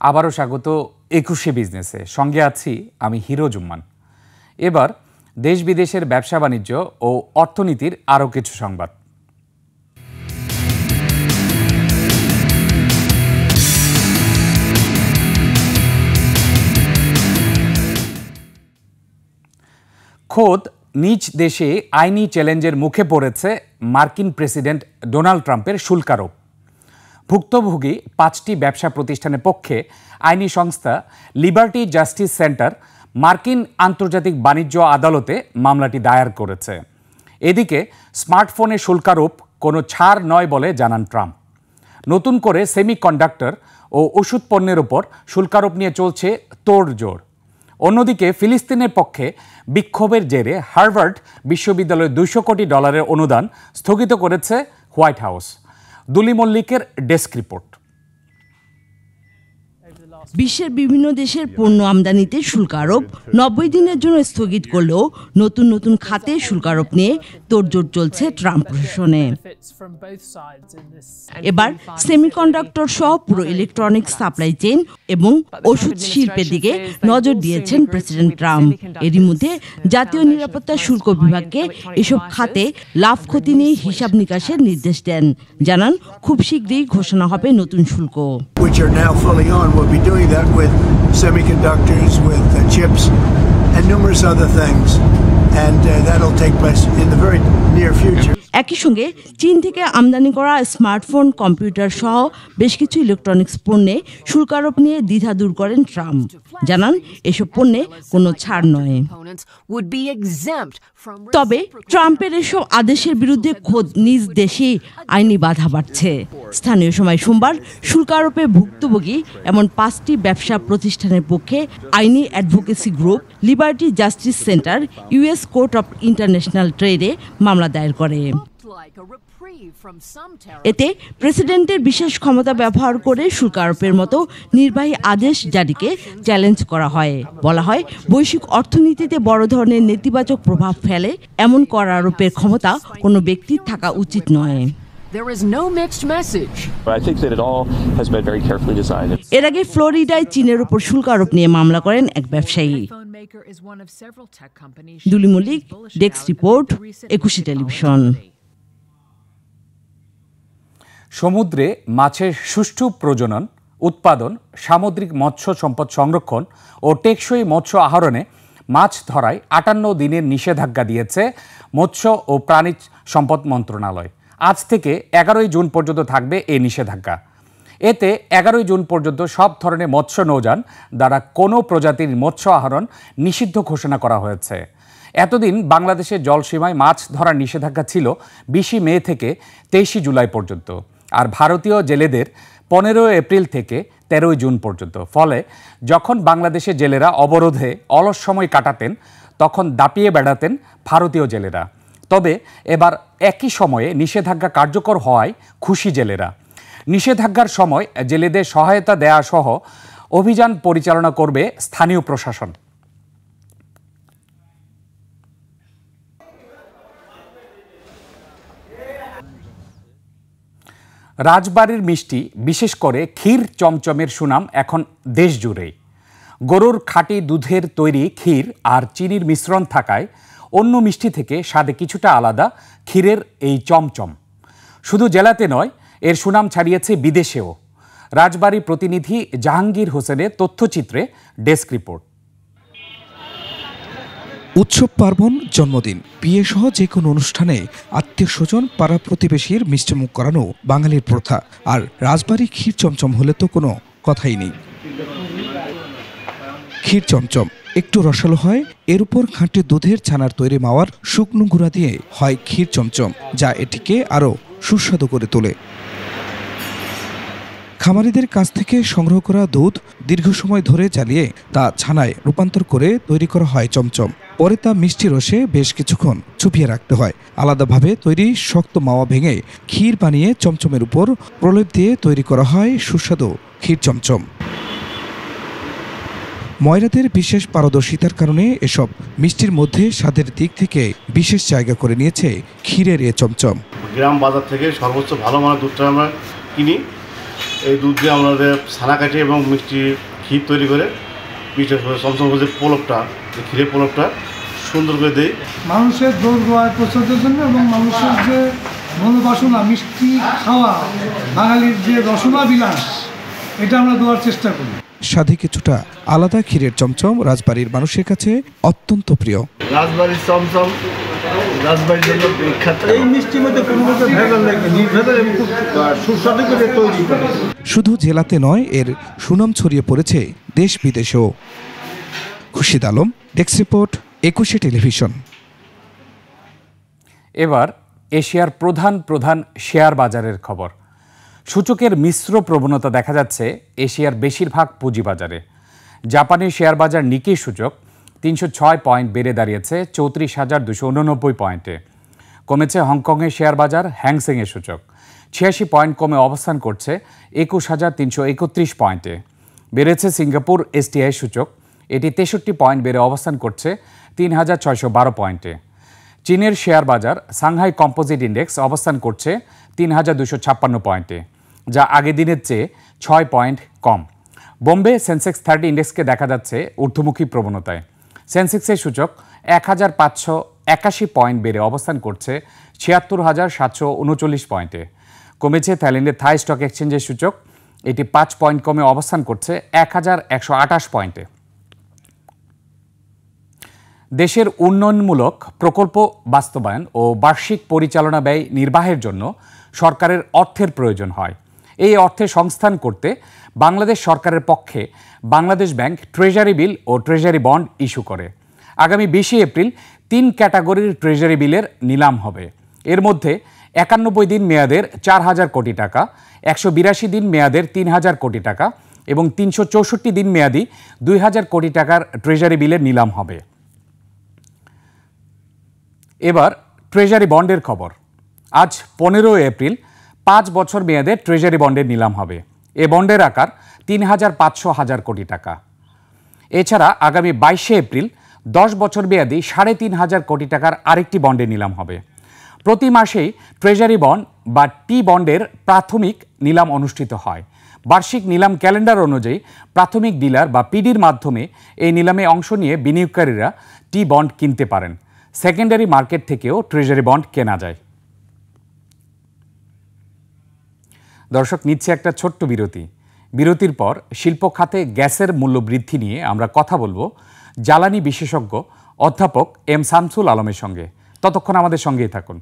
আবারও স্বাগত ২১শে বিজনেসে। সঙ্গে আছি আমি হিরো জুম্মান। এবার দেশ বিদেশের ব্যবসা বাণিজ্য ও অর্থনীতির আরও কিছু সংবাদ। খোদ নিজ দেশে আইনি চ্যালেঞ্জের মুখে পড়েছে মার্কিন প্রেসিডেন্ট ডোনাল্ড ট্রাম্পের শুল্ক আরোপ। ভুক্তভোগী ৫টি ব্যবসা প্রতিষ্ঠানের পক্ষে আইনি সংস্থা লিবার্টি জাস্টিস সেন্টার মার্কিন আন্তর্জাতিক বাণিজ্য আদালতে মামলাটি দায়ের করেছে। এদিকে স্মার্টফোনে শুল্কারোপ কোনো ছাড় নয় বলে জানান ট্রাম্প। নতুন করে সেমিকন্ডাক্টর ও ওষুধ পণ্যের ওপর শুল্কারোপ নিয়ে চলছে তোড়জোড়। অন্যদিকে ফিলিস্তিনের পক্ষে বিক্ষোভের জেরে হার্ভার্ড বিশ্ববিদ্যালয়ের $200 কোটি অনুদান স্থগিত করেছে হোয়াইট হাউস। দুলি মল্লিকের ডেস্ক রিপোর্ট। বিশ্বের বিভিন্ন দেশের পণ্য আমদানিতে শুল্ক আরোপ 90 দিনের জন্য স্থগিত করলেও নতুন নতুন খাতে শুল্ক আরোপ নিয়ে তোড়জোড় চলছে ট্রাম্প প্রশাসনে। এবার সেমিকন্ডাক্টর সহ পুরো ইলেকট্রনিক্স সাপ্লাই চেইন এবং ওষুধ শিল্পের দিকে নজর দিয়েছেন প্রেসিডেন্ট ট্রাম্প। এরই মধ্যে জাতীয় নিরাপত্তা শুল্ক বিভাগকে এসব খাতে লাভ ক্ষতি নিয়ে হিসাব নিকাশের নির্দেশ দেন। জানান খুব শীঘ্রই ঘোষণা হবে নতুন শুল্ক। Doing that with semiconductors, with chips, and numerous other things, and that'll take place in the very near future. একই সঙ্গে চীন থেকে আমদানি করা স্মার্টফোন, কম্পিউটার সহ বেশ কিছু ইলেকট্রনিক্স পণ্যে শুল্ক আরোপ নিয়ে দ্বিধা দূর করেন ট্রাম্প। জানান এসব পণ্যে কোনো ছাড় নয়। তবে ট্রাম্পের এসব আদেশের বিরুদ্ধে খোদ নিজ দেশেই আইনি বাধা বাড়ছে। স্থানীয় সময় সোমবার শুল্ক আরোপে ভুক্তভোগী এমন 5টি ব্যবসা প্রতিষ্ঠানের পক্ষে আইনি advocacy group Liberty Justice Center US court of international ট্রেডে মামলা দায়ের করে। এতে প্রেসিডেন্টের বিশেষ ক্ষমতা ব্যবহার করে শুল্ক আরোপের মতো নির্বাহী আদেশ জারিকে চ্যালেঞ্জ করা হয়। বলা হয় বৈশ্বিক অর্থনীতিতে বড় ধরনের নেতিবাচক প্রভাব ফেলে এমন কর আরোপের ক্ষমতা কোনো ব্যক্তির থাকা উচিত নয়। এর আগে ফ্লোরিডায় চীনের উপর শুল্ক আরোপ নিয়ে মামলা করেন এক ব্যবসায়ী। দুলি মল্লিক, ডেস্ক রিপোর্ট, ২১শে টেলিভিশন। সমুদ্রে মাছের সুষ্ঠু প্রজনন, উৎপাদন, সামুদ্রিক মৎস্য সম্পদ সংরক্ষণ ও টেকসই মৎস্য আহরণে মাছ ধরায় 58 দিনের নিষেধাজ্ঞা দিয়েছে মৎস্য ও প্রাণী সম্পদ মন্ত্রণালয়। আজ থেকে 11 জুন পর্যন্ত থাকবে এই নিষেধাজ্ঞা। এতে 11 জুন পর্যন্ত সব ধরনের মৎস্য নৌযান দ্বারা কোনো প্রজাতির মৎস্য আহরণ নিষিদ্ধ ঘোষণা করা হয়েছে। এতদিন বাংলাদেশের জলসীমায় মাছ ধরার নিষেধাজ্ঞা ছিল 20 মে থেকে 23 জুলাই পর্যন্ত, আর ভারতীয় জেলেদের 15 এপ্রিল থেকে 13 জুন পর্যন্ত। ফলে যখন বাংলাদেশের জেলেরা অবরোধে অলস সময় কাটাতেন তখন দাপিয়ে বেড়াতেন ভারতীয় জেলেরা। তবে এবার একই সময়ে নিষেধাজ্ঞা কার্যকর হওয়ায় খুশি জেলেরা। নিষেধাজ্ঞার সময় জেলেদের সহায়তা দেয়া সহ অভিযান পরিচালনা করবে স্থানীয় প্রশাসন। রাজবাড়ির মিষ্টি, বিশেষ করে ক্ষীর চমচমের সুনাম এখন দেশ জুড়ে। গরুর খাঁটি দুধের তৈরি ক্ষীর আর চিনির মিশ্রণ থাকায় অন্য মিষ্টি থেকে স্বাদে কিছুটা আলাদা ক্ষীরের এই চমচম। শুধু জেলাতে নয়, এর সুনাম ছাড়িয়েছে বিদেশেও। রাজবাড়ী প্রতিনিধি জাহাঙ্গীর হোসেনের তথ্যচিত্রে ডেস্ক রিপোর্ট। উৎসব, পার্বণ, জন্মদিন, বিয়ে সহ যে কোনো অনুষ্ঠানে আত্মীয় স্বজন, পাড়া প্রতিবেশীর মিষ্টিমুখ করানো বাঙালির প্রথা। আর রাজবাড়ী ক্ষীর চমচম হলে তো কোনো কথাই নেই। ক্ষীর চমচম একটু রসালো হয়, এর উপর খাঁটি দুধের ছানার তৈরি মাওয়ার শুকনো গুঁড়া দিয়ে হয় ক্ষীর চমচম, যা এটিকে আরও সুস্বাদু করে তোলে। খামারিদের কাছ থেকে সংগ্রহ করা দুধ দীর্ঘ সময় ধরে জ্বালিয়ে তা ছানায় রূপান্তর করে তৈরি করা হয় চমচম। পরে তা মিষ্টি রসে বেশ কিছুক্ষণ চুপিয়ে রাখতে হয়। আলাদাভাবে তৈরি শক্ত মাওয়া ভেঙে ক্ষীর বানিয়ে চমচমের উপর প্রলেপ দিয়ে তৈরি করা হয় সুস্বাদু ক্ষীর চমচম। ময়রাদের বিশেষ পারদর্শিতার কারণে এসব মিষ্টির মধ্যে স্বাদের দিক থেকে বিশেষ জায়গা করে নিয়েছে ক্ষীরের এ চমচম। গ্রাম বাজার থেকে সর্বোচ্চ ভালো মানের দুধটা আমরা কিনি, এই দুধ দিয়ে আমাদের ছানা কাটে এবং মিষ্টি ক্ষীর তৈরি করে পিঠে চমচম যে পোলকটা, ক্ষীরের পোলকটা সুন্দর করে দেই মানুষের দৌড় গোয়ায় প্রচারের জন্য এবং মানুষের যে মনোবাসনা মিষ্টি খাওয়া, বাঙালির যে রসনা বিলাস, এটা আমরা দেওয়ার চেষ্টা করি। স্বাদে কিছুটা আলাদা ক্ষীরের চমচম রাজবাড়ির মানুষের কাছে অত্যন্ত প্রিয়। রাজবাড়ির চমচম রাজবাড়ির জন্য বিখ্যাত। এই মিষ্টির মধ্যে কোনো রকম ভেজাল নেই, নির্ভেজাল এবং খুব সুস্বাদু করে তৈরি করে। শুধু জেলাতে নয়, এর সুনাম ছড়িয়ে পড়েছে দেশ বিদেশেও। Khurshid Alam, desk report, 21 television. এবার এশিয়ার প্রধান শেয়ার বাজারের খবর। সূচকের মিশ্র প্রবণতা দেখা যাচ্ছে এশিয়ার বেশিরভাগ পুঁজিবাজারে। জাপানের শেয়ার বাজার নিকি সূচক 306 পয়েন্ট বেড়ে দাঁড়িয়েছে 34,289 পয়েন্টে। কমেছে হংকংয়ের শেয়ার বাজার হ্যাংসেংয়ের সূচক 86 পয়েন্ট কমে অবস্থান করছে 21,331 পয়েন্টে। বেড়েছে সিঙ্গাপুর এসটিআই সূচক, এটি 63 পয়েন্ট বেড়ে অবস্থান করছে 3,612 পয়েন্টে। চীনের শেয়ার বাজার সাংহাই কম্পোজিট ইন্ডেক্স অবস্থান করছে 3,256 পয়েন্টে, যা আগের দিনের চেয়ে 6 পয়েন্ট কম। বোম্বে সেন্সেক্স 30 ইন্ডেক্সকে দেখা যাচ্ছে ঊর্ধ্বমুখী প্রবণতায়। সেন্সেক্সের সূচক 1,581 পয়েন্ট বেড়ে অবস্থান করছে 76,739 পয়েন্টে। কমেছে থাইল্যান্ডের থাই স্টক এক্সচেঞ্জের সূচক, এটি 5 পয়েন্ট কমে অবস্থান করছে 1,128 পয়েন্টে। দেশের উন্নয়নমূলক প্রকল্প বাস্তবায়ন ও বার্ষিক পরিচালনা ব্যয় নির্বাহের জন্য সরকারের অর্থের প্রয়োজন হয়। এই অর্থের সংস্থান করতে বাংলাদেশ সরকারের পক্ষে বাংলাদেশ ব্যাংক ট্রেজারি বিল ও ট্রেজারি বন্ড ইস্যু করে। আগামী 20 এপ্রিল 3 ক্যাটাগরির ট্রেজারি বিলের নিলাম হবে। এর মধ্যে 91 দিন মেয়াদের 4,000 কোটি টাকা, 182 দিন মেয়াদের 3,000 কোটি টাকা এবং 364 দিন মেয়াদি 2,000 কোটি টাকার ট্রেজারি বিলের নিলাম হবে। এবার ট্রেজারি বন্ডের খবর। আজ 15 এপ্রিল 5 বছর মেয়াদে ট্রেজারি বন্ডের নিলাম হবে। এ বন্ডের আকার 3,500 কোটি টাকা। এছাড়া আগামী 22 এপ্রিল 10 বছর মেয়াদি 3,500 কোটি টাকার আরেকটি বন্ডের নিলাম হবে। প্রতি মাসেই ট্রেজারি বন্ড বা টি বন্ডের প্রাথমিক নিলাম অনুষ্ঠিত হয়। বার্ষিক নিলাম ক্যালেন্ডার অনুযায়ী প্রাথমিক ডিলার বা পিডির মাধ্যমে এই নিলামে অংশ নিয়ে বিনিয়োগকারীরা টি বন্ড কিনতে পারেন। সেকেন্ডারি মার্কেট থেকেও ট্রেজারি বন্ড কেনা যায়। দর্শক, নিচ্ছে একটা ছোট্ট বিরতি। বিরতির পর শিল্প খাতে গ্যাসের মূল্য বৃদ্ধি নিয়ে আমরা কথা বলবো জ্বালানি বিশেষজ্ঞ অধ্যাপক এম শামসুল আলমের সঙ্গে। ততক্ষণ আমাদের সঙ্গেই থাকুন।